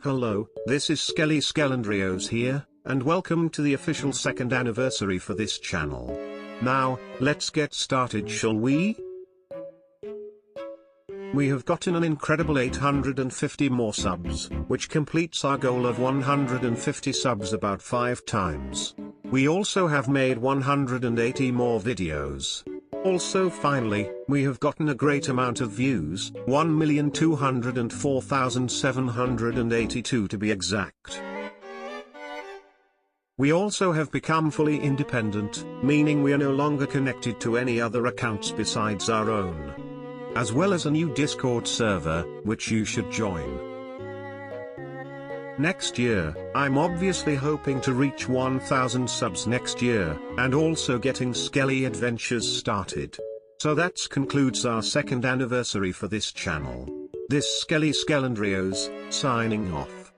Hello, this is Skelly Skelandrios here, and welcome to the official second anniversary for this channel. Now, let's get started, shall we? We have gotten an incredible 850 more subs, which completes our goal of 150 subs about 5 times. We also have made 180 more videos. Also finally, we have gotten a great amount of views, 1,204,782 to be exact. We also have become fully independent, meaning we are no longer connected to any other accounts besides our own. As well as a new Discord server, which you should join. Next year, I'm obviously hoping to reach 1,000 subs next year, and also getting Skelly Adventures started. So that concludes our second anniversary for this channel. This Skelly Skelandrios, signing off.